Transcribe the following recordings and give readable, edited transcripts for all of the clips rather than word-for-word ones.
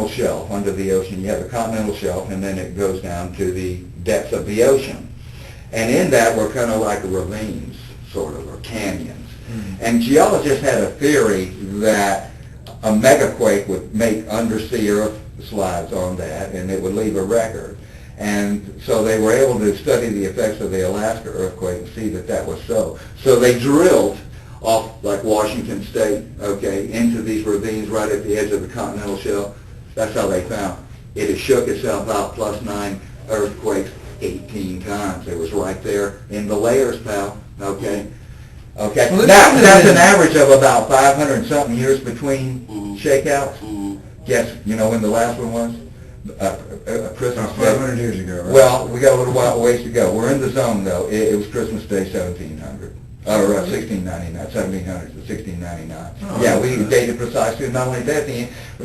continental shelf under the ocean. You have the continental shelf, and then it goes down to the depths of the ocean. And in that were kind of like ravines, sort of, or canyons. And geologists had a theory that a megaquake would make undersea earth slides on that, and it would leave a record. And so they were able to study the effects of the Alaska earthquake and see that that was so. So they drilled off like Washington State, okay, into these ravines right at the edge of the continental shelf. That's how they found it had shook itself out +9 earthquakes 18 times. It was right there in the layers, pal, okay? Okay, well, now that's an average of about 500 and something years between shakeouts. Guess, you know when the last one was? Christmas Day. 500 years ago, right? Well, we got a little while ways to go. We're in the zone, though. It was Christmas Day, 1700. Or 1699, 1700 to 1699. Oh, yeah, we dated precisely. Not only that,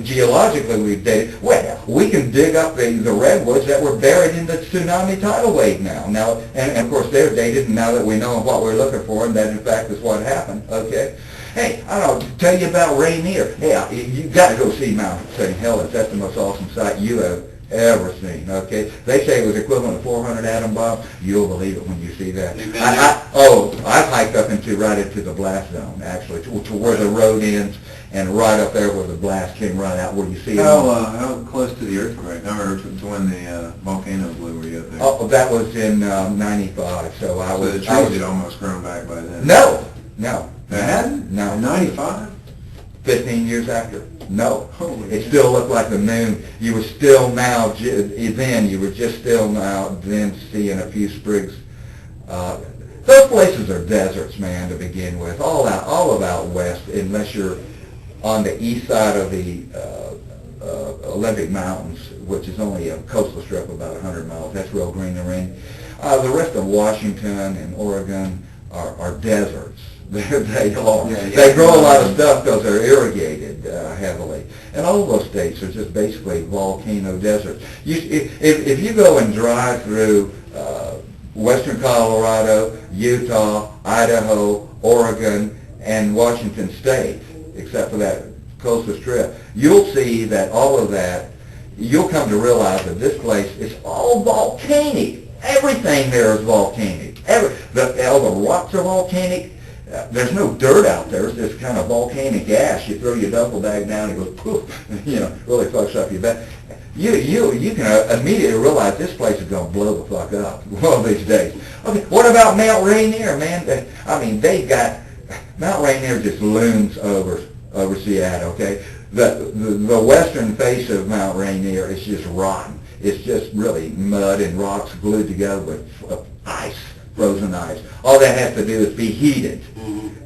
geologically we've dated. Well, we can dig up the redwoods that were buried in the tsunami tidal wave now. And of course they're dated, and now that we know what we're looking for, and that in fact is what happened. Okay. Hey, I don't know, tell you about Rainier. Hey, you got to go see Mount St. Helens. That's the most awesome sight you have ever seen, okay? They say it was equivalent to 400 atom bombs. You'll believe it when you see that. I've hiked up right into the blast zone, actually, to where the road ends, and right up there where the blast came right out, where you see how close to the earthquake, or to when the volcano blew, were you up there? Oh, that was in 95, so the trees had almost grown back by then. No. They hadn't? No. 95? 15 years after. No. Holy it still looked like the moon. You were still now, you were just still now then seeing a few sprigs. Those places are deserts, man, to begin with. All of out west, unless you're on the east side of the Olympic Mountains, which is only a coastal strip about 100 miles. That's real green and rainy. The rest of Washington and Oregon are deserts. They are. Yeah, they grow a lot of stuff because they're irrigated heavily. And all of those states are just basically volcano deserts. If you go and drive through western Colorado, Utah, Idaho, Oregon, and Washington State, except for that coastal strip, you'll see that all of that, you'll come to realize that this place is all volcanic. Everything there is volcanic. All the rocks are volcanic. There's no dirt out there. It's just kind of volcanic ash. You throw your duffel bag down, it goes poof, really fucks up your back. You can immediately realize this place is going to blow the fuck up one of these days. Okay, what about Mount Rainier, man? I mean, Mount Rainier just looms over Seattle, okay? The western face of Mount Rainier is just rotten. It's just really mud and rocks glued together with ice. Frozen ice. All that has to do is be heated,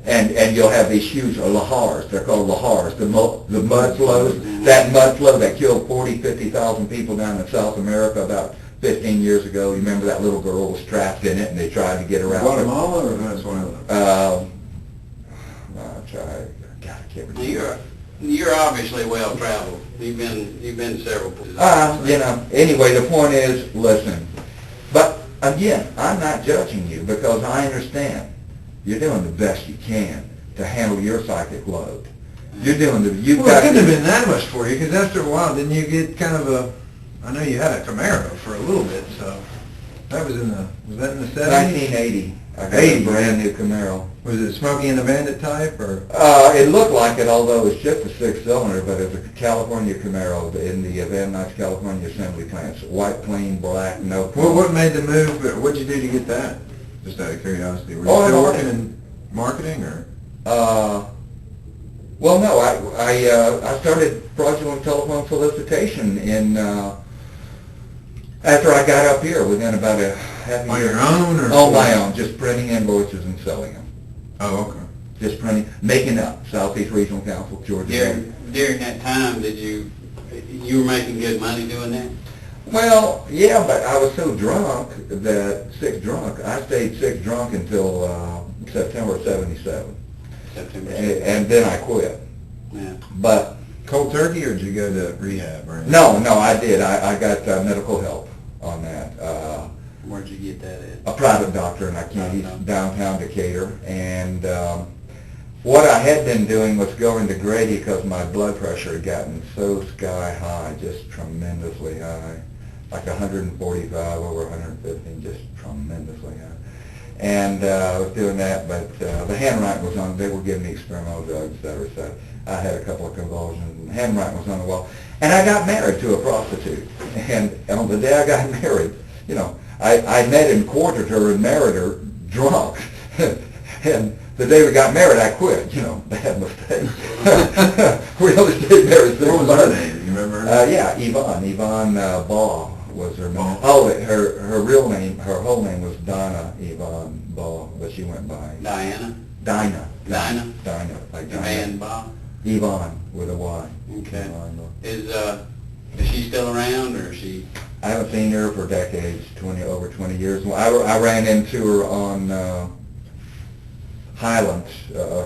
and you'll have these huge lahars. They're called lahars. The mud flows. That mud flow that killed 50,000 people down in South America about 15 years ago. You remember that little girl was trapped in it, and they tried to get her out. Guatemala or Venezuela? God, I can't remember. You're obviously well traveled. You've been to several places. Anyway, the point is, listen, but. Again, I'm not judging you because I understand you're doing the best you can to handle your psychic load. You're doing it couldn't have been that much for you because after a while, didn't you get kind of I know you had a Camaro for a little bit, so that was was that in the 70s? 1980. I got a brand new Camaro. Was it Smokey and the Bandit type, or? It looked like it, although it's just a 6-cylinder, but it's a California Camaro in the Van Nuys, California assembly plants. White, plain, black, no chrome. Well, what made the move? What'd you do to get that? Just out of curiosity. Were you still working in marketing, or? Well, no. I started fraudulent telephone solicitation after I got up here, within about a half a year. On your own, or? On my own, just printing invoices and selling them. Oh, okay. Just printing, making up. Southeast Regional Council, Georgia. During that time, you were making good money doing that? Well, yeah, but I was so drunk sick drunk. I stayed sick drunk until September of '77. And then I quit. Yeah. But cold turkey, or did you go to rehab? Or anything? No, I did. I got medical help on that. Where'd you get that at? A private doctor, and I can't. He's downtown Decatur, and what I had been doing was going to Grady because my blood pressure had gotten so sky high, just tremendously high, like 145 over 115, just tremendously high. And I was doing that, but the handwriting was on. They were giving me experimental drugs, etc. So I had a couple of convulsions, and the handwriting was on the wall. And I got married to a prostitute. And on the day I got married, you know, I met and courted her and married her drunk. And the day we got married, I quit. You know, bad mistake. We only stayed married 6 months. What was her name? Do you remember her? Yeah, Yvonne. Yvonne Ball was her name. Oh, her real name, her whole name was Donna Yvonne Ball, but she went by Diana? Dinah. Dinah? Dinah, like Dinah. Yvonne Bob? Yvonne with a Y. Okay. Yvonne Ball. Is she still around, or is she? I haven't seen her for decades, over 20 years. I ran into her on Highland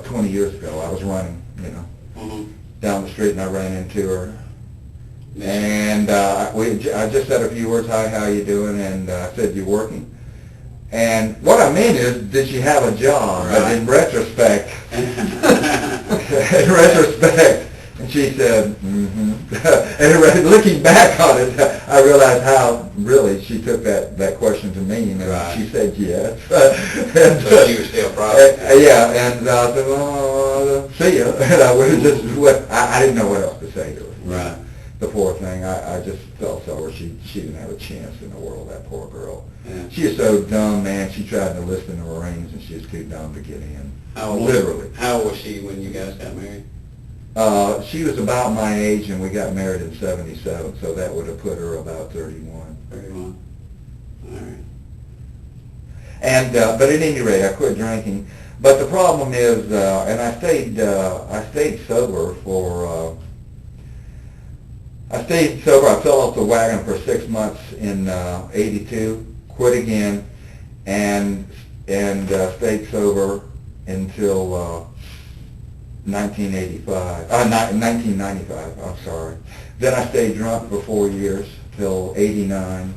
20 years ago. I was running, you know, down the street, and I ran into her. And I just said a few words, hi, how you doing? And I said, you working? And what I mean is, did she have a job? Right. But in retrospect, and she said, mm-hmm. And looking back on it, I realized how really she took that question to mean, and right. She said yes. And so she was still proud. Yeah, and I said, well, see ya. And I was just, I didn't know what else to say to her. Right. The poor thing, I just felt sorry. She didn't have a chance in the world, that poor girl. Yeah. She is so dumb, man. She tried to enlist in the Marines, and she was too dumb to get in. Literally. How old was she when you guys got married? She was about my age, and we got married in '77, so that would have put her about 31. 31. All right. And but at any rate, I quit drinking. But the problem is, and I stayed sober for. I fell off the wagon for 6 months in '82. Quit again, and stayed sober until 1995. I'm sorry. Then I stayed drunk for 4 years till '89,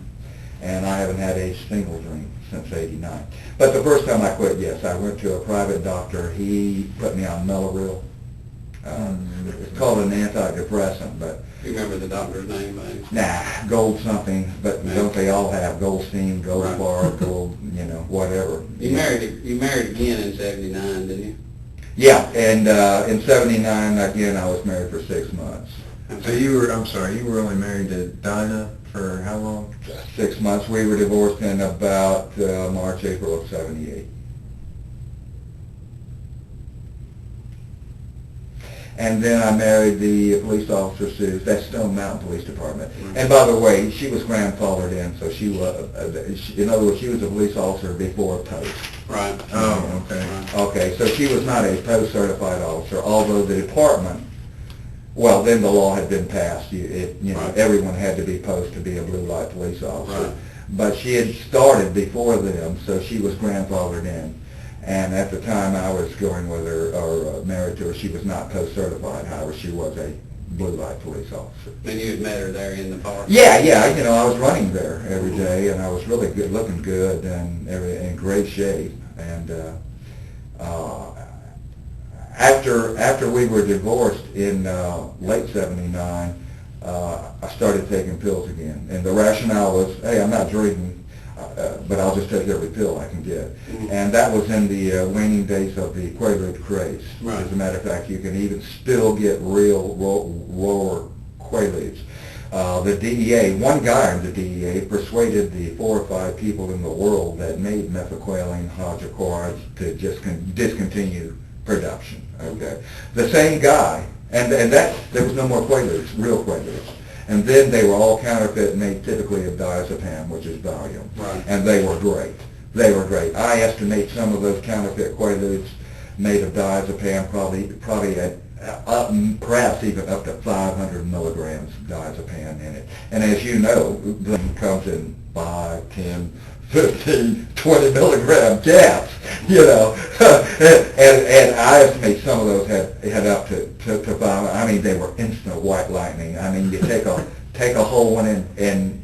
and I haven't had a single drink since '89. But the first time I quit, yes, I went to a private doctor. He put me on Mellaril. It's called an antidepressant, but Do you remember the doctor's name? Gold something, but don't they all have Goldstein, Gold Right. Bar, Gold, whatever. You married again in '79, didn't you? Yeah, and in '79 again I was married for 6 months. So you were only married to Dinah for how long? 6 months. We were divorced in about March, April of '78. And then I married the police officer, Sue. That's Stone Mountain Police Department. And by the way, she was grandfathered in, so she was, in other words, she was a police officer before post. Right. Oh, okay. Right. Okay, so she was not a post-certified officer, although the department, well, then the law had been passed. Right. Everyone had to be post to be a blue light police officer. Right. But she had started before them, so she was grandfathered in. And at the time I was going with her, or married to her, she was not post-certified. However, she was a blue light police officer. And you had met her there in the park? Yeah. I was running there every day, and I was really good, looking good, and in great shape. And after we were divorced in late '79, I started taking pills again. And the rationale was, hey, I'm not drinking, but I'll just take every pill I can get. Mm-hmm. And that was in the waning days of the Quaalude craze. Right. As a matter of fact, you can even still get real raw Quaaludes. The DEA, one guy in the DEA persuaded the 4 or 5 people in the world that made methaqualone hydrochlorides to just discontinue production. Okay, the same guy, and that there was no more Quaaludes, real Quaaludes. And then they were all counterfeit, made typically of diazepam, which is Valium. Right. And they were great. They were great. I estimate some of those counterfeit Quaaludes made of diazepam probably at perhaps even up to 500 milligrams of diazepam in it. And as you know, it comes in 5, 10, 15, 20 milligram caps, and I estimate some of those had up to 5. I mean, they were instant white lightning. I mean, you take a whole one and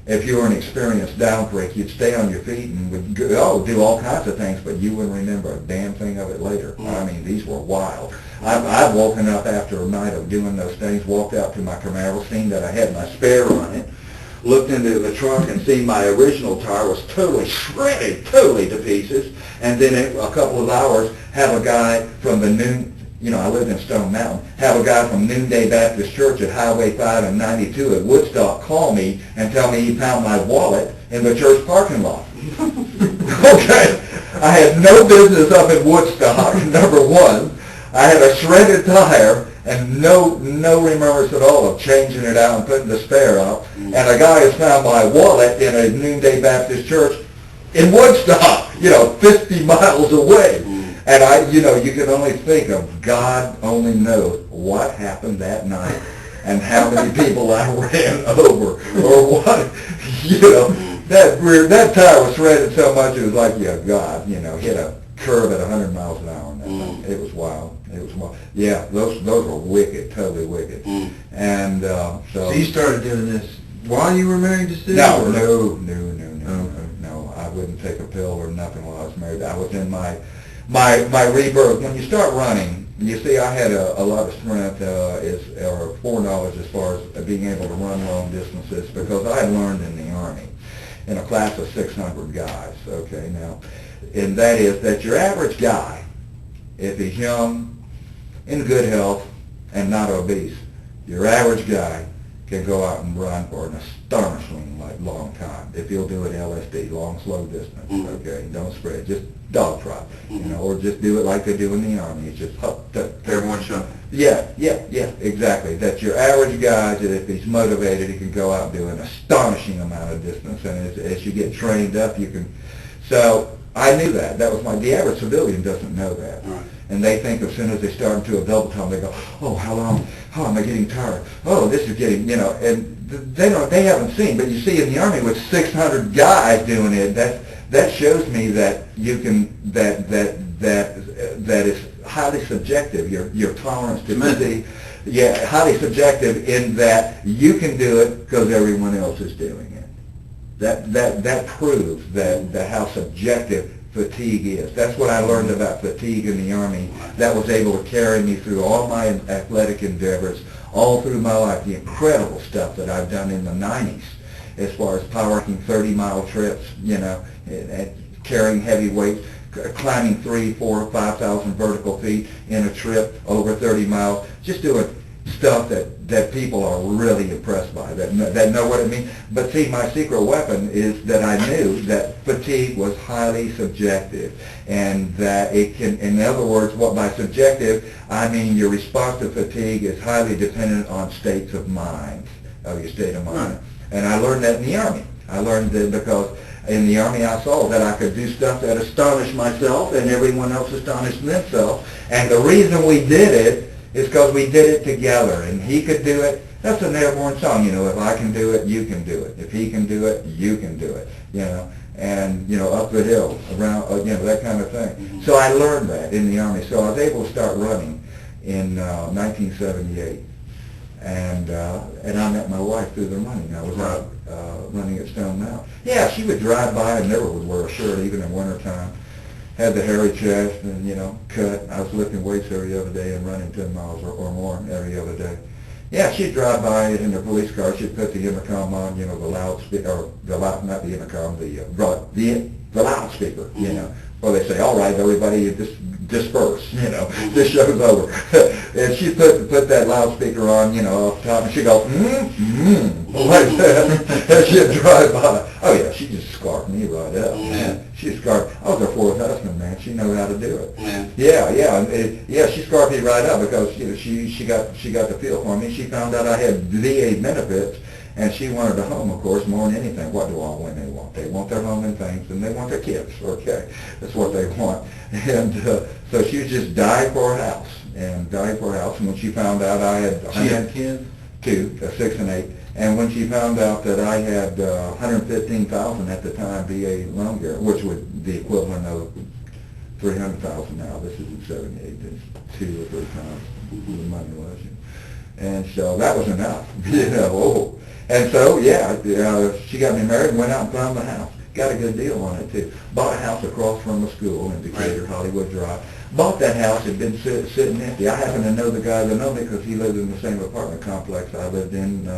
if you were an experienced down freak, you'd stay on your feet and would go, do all kinds of things, but you wouldn't remember a damn thing of it later. I mean, these were wild. I've woken up after a night of doing those things, walked out to my Camaro, seen that I had my spare on it, looked into the trunk and seen my original tire was totally shredded, totally to pieces, and then in a couple of hours have a guy from the I lived in Stone Mountain, have a guy from Noonday Baptist Church at Highway 5 and 92 at Woodstock call me and tell me he found my wallet in the church parking lot. Okay, I had no business up in Woodstock, number one. I had a shredded tire and no remembrance at all of changing it out and putting the spare up. And a guy has found my wallet in a Noonday Baptist Church in Woodstock, 50 miles away. And you can only think of God only knows what happened that night and how many people I ran over or what, that tire was shredded so much it was like, God, hit a curve at 100 miles an hour. And it was wild. It was wild. Yeah, those were wicked, totally wicked. And So you started doing this while you were married to Sue? No, I wouldn't take a pill or nothing while I was married. I was in my rebirth. When you start running, you see I had a lot of strength or foreknowledge as far as being able to run long distances because I had learned in the Army in a class of 600 guys, okay, now. And that is that your average guy, if he's young, in good health, and not obese, your average guy can go out and run for an astonishingly long time. If you'll do it LSD, long, slow distance, okay? Don't spread, just dog trot, or just do it like they do in the Army. It's just everyone shot. Yeah, exactly. That your average guy, if he's motivated, he can go out and do an astonishing amount of distance. And as you get trained up, you can. So I knew that. That was the average civilian doesn't know that. Right. And they think as soon as they start into a double time, they go, oh, how long? Oh, am I getting tired? Oh, this is getting, and they haven't seen. But you see in the Army with 600 guys doing it, that shows me that you can, that is highly subjective, your tolerance to fatigue. Yeah, highly subjective in that you can do it because everyone else is doing it. That proves that how subjective fatigue is. That's what I learned about fatigue in the Army. That was able to carry me through all my athletic endeavors, all through my life, the incredible stuff that I've done in the 90s as far as powerlifting 30-mile trips, and carrying heavy weights, climbing 3,000, 4,000, 5,000 vertical feet in a trip over 30 miles, just doing stuff that people are really impressed by, that know what it means. But see, my secret weapon is that I knew that fatigue was highly subjective, and that it can, in other words, what by subjective, I mean your response to fatigue is highly dependent on states of mind, of your state of mind. And I learned that in the Army. I learned that because in the Army I saw that I could do stuff that astonished myself and everyone else astonished themselves. And the reason we did it is because we did it together, and he could do it. That's an airborne song, if I can do it, you can do it. If he can do it, you can do it, and, up the hill, around, that kind of thing. So I learned that in the Army. So I was able to start running in 1978, and I met my wife through the running. I was out running at Stone Mountain. Yeah, she would drive by and never would wear a shirt, even in wintertime. Had the hairy chest and, cut. I was lifting weights every other day and running 10 miles or more every other day. Yeah, she'd drive by in her police car. She'd put the intercom on, the loudspeaker, or not the intercom, the loudspeaker, Or they say, all right, everybody, disperse, this show's over. And she'd put that loudspeaker on, off the top, and she'd go, like that. And she'd drive by. Oh, yeah, she just scarfed me right up. Yeah. She scarfed. I was her fourth husband, man. She knew how to do it. Yeah. She scarfed me right up because she got the feel for me. She found out I had VA benefits, and she wanted a home, of course, more than anything. What do all women want? They want their home and things, and they want their kids. Okay, that's what they want. And so she was just dying for a house, and when she found out I had, she had kids, 2, 6 and 8. And when she found out that I had $115,000 at the time VA loan guarantee, which would be equivalent of $300,000 now. This is in '78. It's 2 or 3 times the money was. And so that was enough, And so, yeah, she got me married and went out and found the house. Got a good deal on it, too. Bought a house across from a school in Decatur, Hollywood Drive. Bought that house. It had been sitting empty. I happen to know the guy that owned it because he lived in the same apartment complex I lived in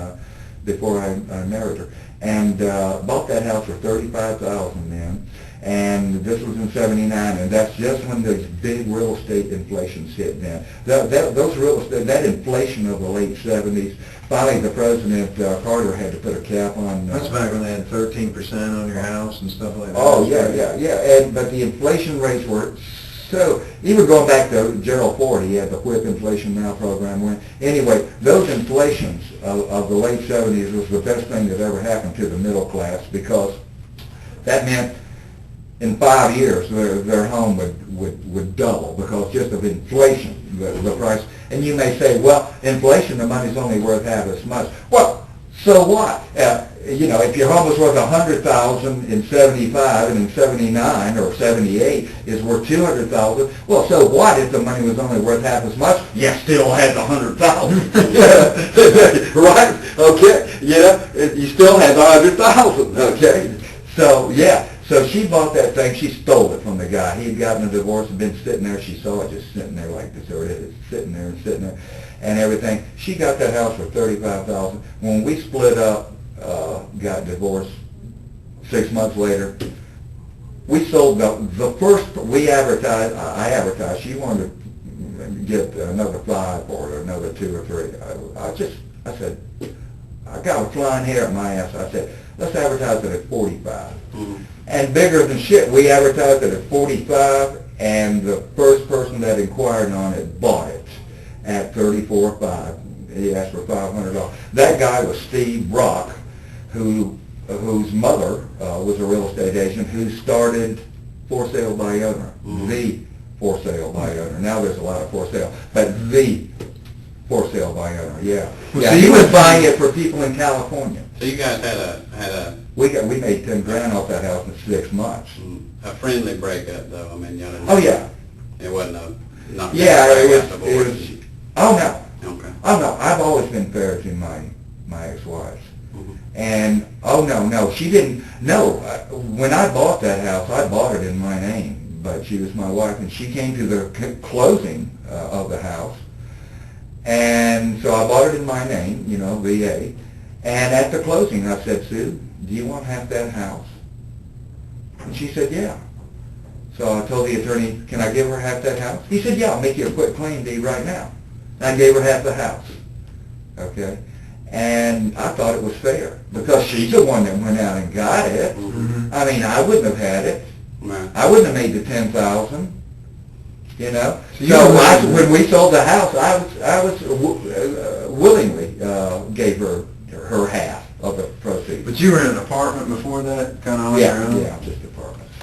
before I married her. And bought that house for $35,000 then. And this was in '79, and that's just when those big real estate inflations hit then. Those real estate, that inflation of the late '70s, finally the President, Carter, had to put a cap on... That's back when they had 13% on your house and stuff like that. Oh, yeah. But the inflation rates were so... Even going back to Gerald Ford, he had the WHIP Inflation Now program. Anyway, those inflations of the late '70s was the best thing that ever happened to the middle class, because that meant in 5 years, their home would double because just of inflation, the price. And you may say, well, inflation, the money's only worth half as much. Well, so what? If your home was worth $100,000 in '75 and in '79 or '78 is worth $200,000, well, so what if the money was only worth half as much? You still had the $100,000, right? Okay, you still had the $100,000. Okay, so yeah. So she bought that thing. She stole it from the guy. He had gotten a divorce and been sitting there. She saw it just sitting there like deserted, sitting there and everything. She got that house for $35,000. When we split up, got divorced 6 months later, we sold the first. We advertised. I advertised. She wanted to get another 5 or another 2 or 3. I said, I got a flying hair at my ass. I said, let's advertise it at 45. Mm-hmm. And bigger than shit, we advertised it at 45, and the first person that inquired on it bought it at $34,500. He asked for $500. That guy was Steve Brock, whose mother was a real estate agent who started For Sale by Owner, the For Sale by Owner. Now there's a lot of For Sale, but the For Sale by Owner, yeah. Well, yeah, so he was buying it for people in California. So you guys had a We made $10,000 off that house in 6 months. A friendly breakup, though. I mean, y'all didn't. Oh yeah. It wasn't a. Not Yeah, it was. Oh no. Okay. Oh no. I've always been fair to my ex-wives. Mm-hmm. And oh no, she didn't. No, when I bought that house, I bought it in my name, but she was my wife, and she came to the closing of the house, and so I bought it in my name, VA. And at the closing, I said, Sue, do you want half that house? And she said, yeah. So I told the attorney, can I give her half that house? He said, yeah, I'll make you a quick claim deed right now. And I gave her half the house. Okay? And I thought it was fair because she's the one that went out and got it. Mm-hmm. I mean, I wouldn't have had it. Right. I wouldn't have made the $10,000. So when we sold the house, I was willingly gave her half of the proceeds. But you were in an apartment before that, kind of on your own? Yeah, just apartments.